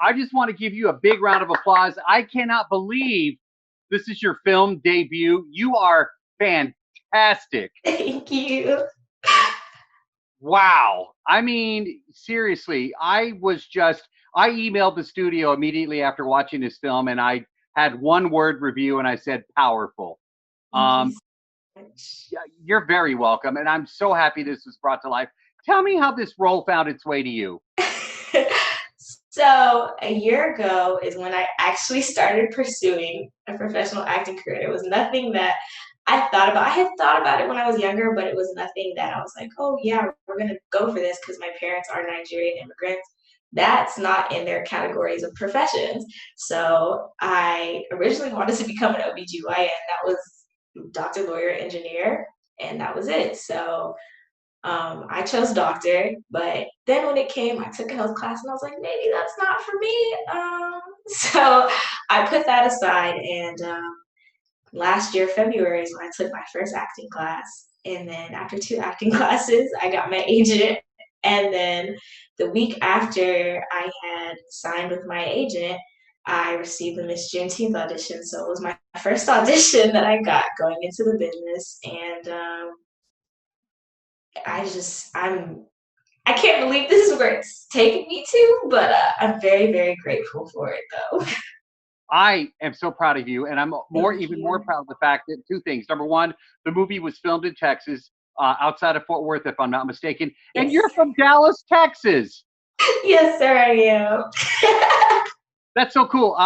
I just want to give you a big round of applause. I cannot believe this is your film debut. You are fantastic. Thank you. Wow. I mean, seriously, I emailed the studio immediately after watching this film and I had one word review and I said powerful. Thank you Um, so much. yeah, you're very welcome. And I'm so happy this was brought to life. Tell me how this role found its way to you. So a year ago is when I actually started pursuing a professional acting career. It was nothing that I thought about. I had thought about it when I was younger, but it was nothing that I was like, oh yeah, we're gonna go for this because my parents are Nigerian immigrants. That's not in their categories of professions. So I originally wanted to become an OBGYN. That was doctor, lawyer, engineer, and that was it. So I chose doctor, but then when it came, I took a health class and I was like, maybe that's not for me. So I put that aside. And last year, February, is when I took my first acting class. And then after two acting classes, I got my agent. And then the week after I had signed with my agent, I received the Miss Juneteenth audition. So it was my first audition that I got going into the business. And I can't believe this is where it's taken me to, but I'm very, very grateful for it though. I am so proud of you, and I'm Thank even more you. proud of the fact that two things. Number one, the movie was filmed in Texas, outside of Fort Worth, if I'm not mistaken, and Yes. you're from Dallas, Texas. Yes, sir, I am. That's so cool.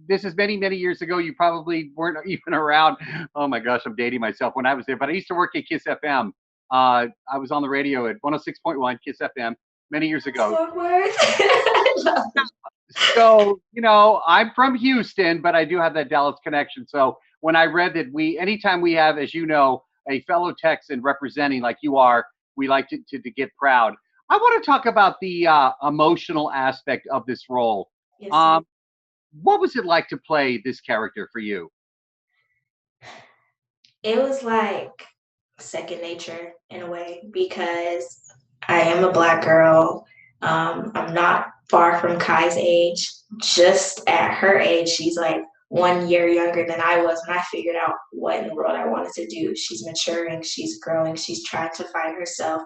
This is many, many years ago. You probably weren't even around. Oh my gosh, I'm dating myself when I was there, but I used to work at Kiss FM. I was on the radio at 106.1 Kiss FM many years ago. Fort Worth. I love it. So, I'm from Houston, but I do have that Dallas connection. So when I read that anytime we have, as you know, a fellow Texan representing like you are, we like to get proud. I want to talk about the emotional aspect of this role. Yes, sir. Um, what was it like to play this character for you? It was like second nature in a way because I am a black girl. I'm not far from Kai's age. Just at her age, she's like 1 year younger than I was when I figured out what in the world I wanted to do. She's maturing, she's growing, she's trying to find herself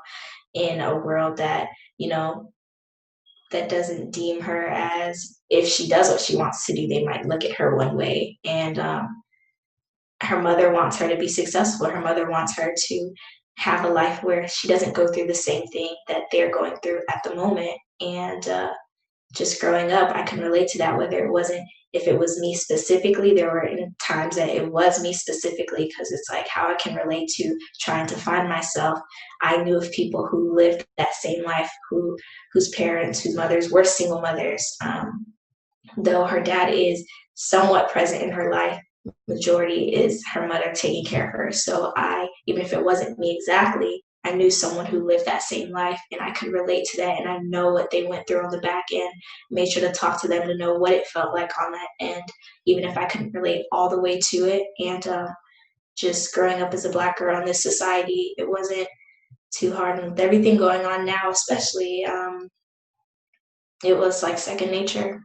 in a world that, you know, that doesn't deem her as if she does what she wants to do, they might look at her one way. And her mother wants her to be successful. Her mother wants her to have a life where she doesn't go through the same thing that they're going through at the moment. And just growing up, I can relate to that, whether it wasn't, if it was me specifically, there were times that it was me specifically, because it's like how I can relate to trying to find myself. I knew of people who lived that same life, whose parents, whose mothers were single mothers. Though her dad is somewhat present in her life, majority is her mother taking care of her. So even if it wasn't me exactly, I knew someone who lived that same life and I could relate to that and I know what they went through on the back end. Made sure to talk to them to know what it felt like on that end, even if I couldn't relate all the way to it. And just growing up as a black girl in this society, it wasn't too hard. And with everything going on now, especially, it was like second nature.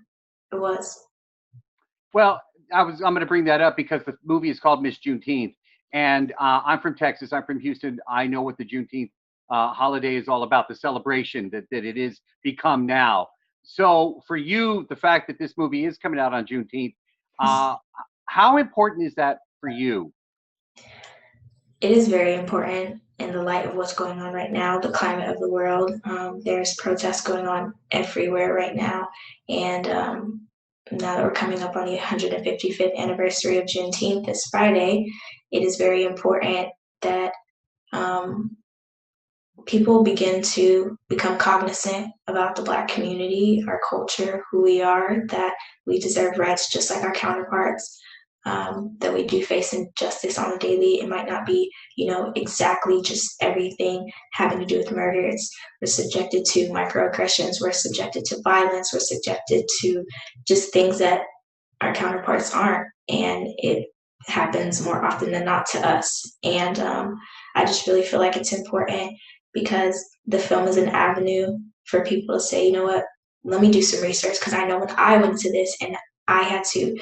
It was. Well, I'm going to bring that up because the movie is called Miss Juneteenth, and I'm from Texas. I'm from Houston. I know what the Juneteenth holiday is all about, the celebration that it is become now. So for you, the fact that this movie is coming out on Juneteenth, uh, how important is that for you? It is very important in the light of what's going on right now, the climate of the world. There's protests going on everywhere right now. And now that we're coming up on the 155th anniversary of Juneteenth this Friday, it is very important that um, people begin to become cognizant about the Black community, our culture, who we are, that we deserve rights just like our counterparts, that we do face injustice on a daily. It might not be, exactly just everything having to do with murder. We're subjected to microaggressions, we're subjected to violence, we're subjected to just things that our counterparts aren't. And it happens more often than not to us. And I just really feel like it's important because the film is an avenue for people to say, you know what, let me do some research, because I know when I went into this and I had to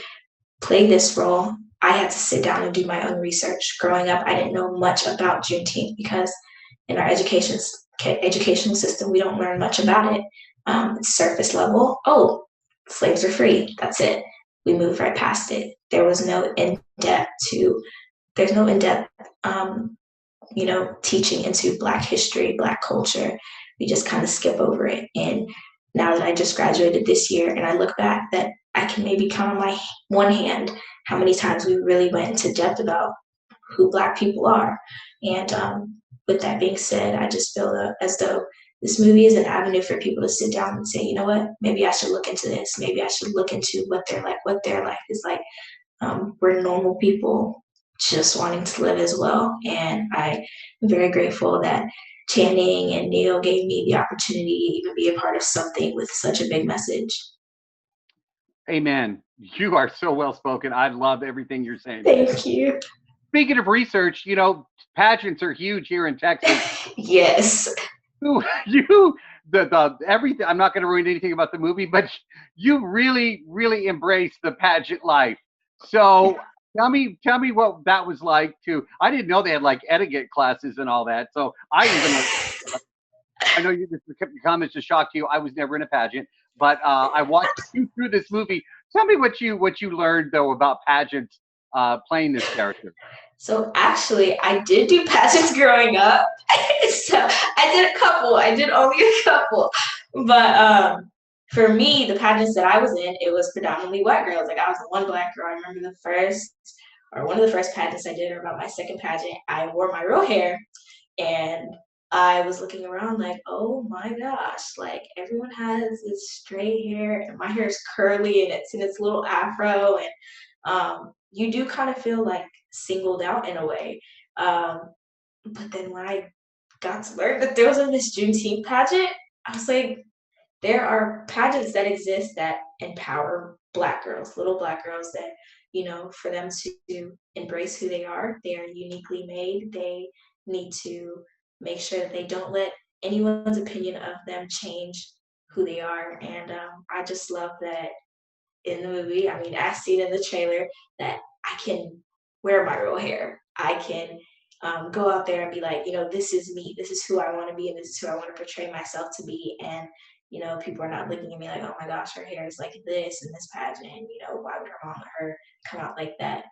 play this role, I had to sit down and do my own research. Growing up, I didn't know much about Juneteenth because in our educational system, we don't learn much about it. It's surface level. Oh, slaves are free. That's it. We move right past it. There's no in-depth, teaching into Black history, Black culture. We just kind of skip over it. And now that I just graduated this year and I look back, that I can maybe count on my one hand how many times we really went into depth about who Black people are. And with that being said, I just feel as though this movie is an avenue for people to sit down and say, you know what, maybe I should look into this. Maybe I should look into what their life is like. We're normal people just wanting to live as well. And I'm very grateful that Channing and Neil gave me the opportunity to even be a part of something with such a big message. Amen. You are so well spoken. I love everything you're saying. Thank you. Speaking of research, pageants are huge here in Texas. Yes. The everything. I'm not going to ruin anything about the movie, but you really, really embrace the pageant life. So tell me what that was like too. I didn't know they had like etiquette classes and all that. So I know this comments to shock you. I was never in a pageant, but I watched you through this movie. Tell me what you learned though about pageants playing this character. So actually, I did do pageants growing up. So I did a couple. I did only a couple. But for me, the pageants that I was in, it was predominantly white girls. Like I was the one Black girl. I remember one of the first pageants I did, or about my second pageant, I wore my real hair, and I was looking around like, oh my gosh, like everyone has this straight hair, and my hair is curly and it's in its little afro, and you do kind of feel like singled out in a way. But then when I got to learn that there was a Miss Juneteenth pageant, I was like, there are pageants that exist that empower Black girls, little Black girls that, for them to embrace who they are uniquely made. They need to make sure that they don't let anyone's opinion of them change who they are. And I just love that in the movie. I mean, as seen in the trailer, that I can wear my real hair. I can go out there and be like, this is me. This is who I want to be, and this is who I want to portray myself to be. And people are not looking at me like, oh my gosh, her hair is like this in this pageant. Why would her mom let her come out like that?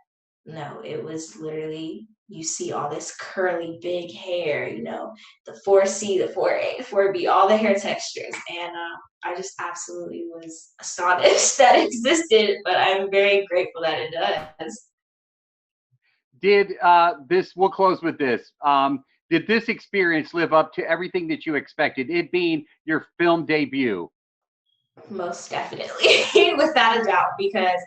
No, it was literally, you see all this curly big hair, the 4C, the 4A, the 4B, all the hair textures. And I just absolutely was astonished that it existed, but I'm very grateful that it does. Did this? We'll close with this. Did this experience live up to everything that you expected? It being your film debut. Most definitely, without a doubt, because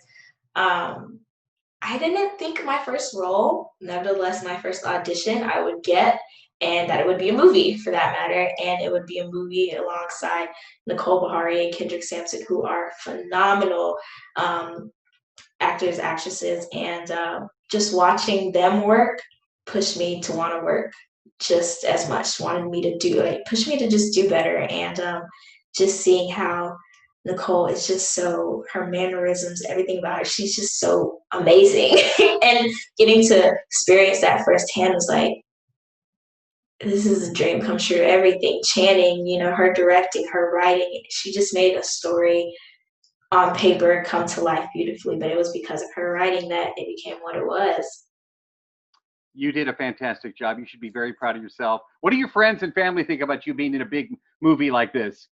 I didn't think my first role, nevertheless, my first audition I would get, and that it would be a movie for that matter. And it would be a movie alongside Nicole Beharie and Kendrick Sampson, who are phenomenal actors, actresses. And just watching them work pushed me to want to work just as much, wanted me to pushed me to just do better. And just seeing how Nicole is just so, her mannerisms, everything about her, she's just so amazing. And getting to experience that firsthand was like, this is a dream come true. Everything, Channing, her directing, her writing, she just made a story on paper come to life beautifully. But it was because of her writing that it became what it was. You did a fantastic job. You should be very proud of yourself. What do your friends and family think about you being in a big movie like this?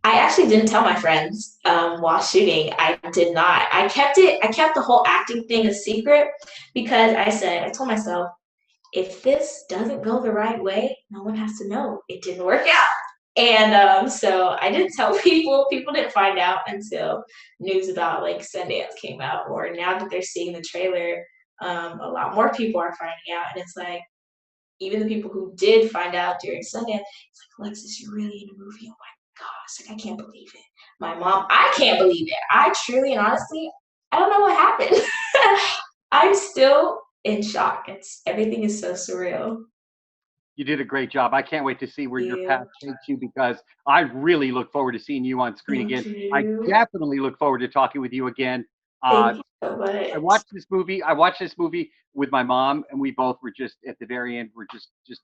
I actually didn't tell my friends while shooting. I did not. I kept the whole acting thing a secret because I told myself, if this doesn't go the right way, no one has to know it didn't work out. And so I didn't tell people. People didn't find out until news about like Sundance came out, or now that they're seeing the trailer, a lot more people are finding out. And it's like, even the people who did find out during Sundance, it's like, Alexis, you're really in a movie. Oh my gosh, like I can't believe it. My mom, I can't believe it. I truly and honestly, I don't know what happened. I'm still in shock. Everything is so surreal. You did a great job. I can't wait to see where your You. path takes you because I really look forward to seeing you on screen Thank again. I you. definitely look forward to talking with you again. Thank Uh, you so much. I watched this movie. I watched this movie with my mom, and we both were just at the very end. We're just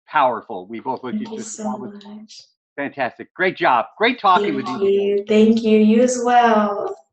powerful. We both looked Thank at you just so that was much. fantastic. Great job. Great talking with Thank you today. you. Thank you. You as well.